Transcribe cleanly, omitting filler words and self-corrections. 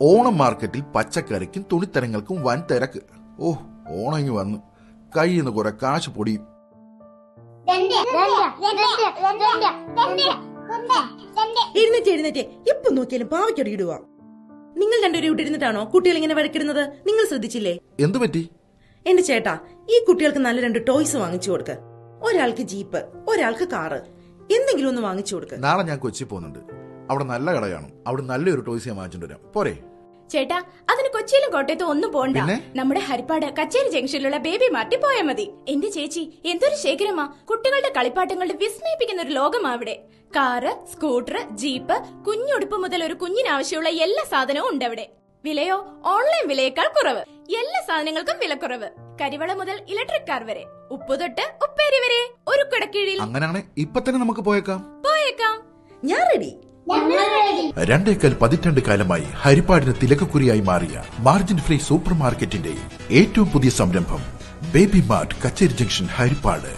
ഓണം മാർക്കറ്റിൽ പച്ചക്കറിക്കും തുണിത്തരങ്ങൾക്കും വൻ തിരക്ക്. ഓ, ഓണം വന്നു, കയ്യിൽ നിന്ന് കുറെ കാശ് പൊടിയും. എഴുന്നേറ്റ് എപ്പൊ നോക്കിയാലും പാവയ്ക്കടി ഇടുക. നിങ്ങൾ രണ്ടുപേരും ഇവിടെ ഇരുന്നിട്ടാണോ കുട്ടികൾ ഇങ്ങനെ വഴക്കിടുന്നത്? നിങ്ങൾ ശ്രദ്ധിച്ചില്ലേ? എന്തു പറ്റി? എന്റെ ചേട്ടാ, ഈ കുട്ടികൾക്ക് നല്ല 2 ടോയ്സ് വാങ്ങിച്ചു കൊടുക്ക. ഒരാൾക്ക് ജീപ്പ്, ഒരാൾക്ക് കാറ്, എന്തെങ്കിലും ഒന്ന് വാങ്ങിച്ചു കൊടുക്ക. നാളെ ഞാൻ കൊച്ചി പോകുന്നുണ്ട്. അവിടെ നല്ല കടയാണ്. അവിടെ നല്ലൊരു ടോയ്സ് ഞാൻ വാങ്ങിച്ചിട്ട് വരാം. പോരെ ചേട്ടാ? അതിന് കൊച്ചിയിലും കോട്ടയത്തും ഒന്നും പോണ്ട. നമ്മുടെ ഹരിപ്പാട് കച്ചേരി ജംഗ്ഷനിലുള്ള ബേബി മാർട്ടിൽ പോയാൽ മതി. എന്റെ ചേച്ചി, എന്തൊരു ശേഖരമാ! കുട്ടികളുടെ കളിപ്പാട്ടങ്ങളുടെ വിസ്മയിപ്പിക്കുന്ന ഒരു ലോകമാ അവിടെ. കാറ്, സ്കൂട്ടർ, ജീപ്പ്, കുഞ്ഞുടുപ്പ് മുതൽ ഒരു കുഞ്ഞിനാവശ്യമുള്ള എല്ലാ സാധനവും ഉണ്ട് അവിടെ. വിലയോ ഓൺലൈൻ വിലയേക്കാൾ കുറവ്. എല്ലാ സാധനങ്ങൾക്കും വിലക്കുറവ്. കരിവള മുതൽ ഇലക്ട്രിക് കാർ വരെ, ഉപ്പ് തൊട്ട് ഉപ്പേരി വരെ ഒരു കുടക്കീഴിൽ. അങ്ങനെയാണെ ഇപ്പൊ തന്നെ നമുക്ക് പോയേക്കാം. ഞാൻ റെഡി. 2 പതിറ്റാണ്ട് കാലമായി ഹരിപ്പാടിന് തിലകക്കുറിയായി മാറിയ മാർജിൻ ഫ്രീ സൂപ്പർ മാർക്കറ്റിന്റെ ഏറ്റവും പുതിയ സംരംഭം ബേബി മാർട്ട് കച്ചേരി ജംഗ്ഷൻ ഹരിപ്പാട്.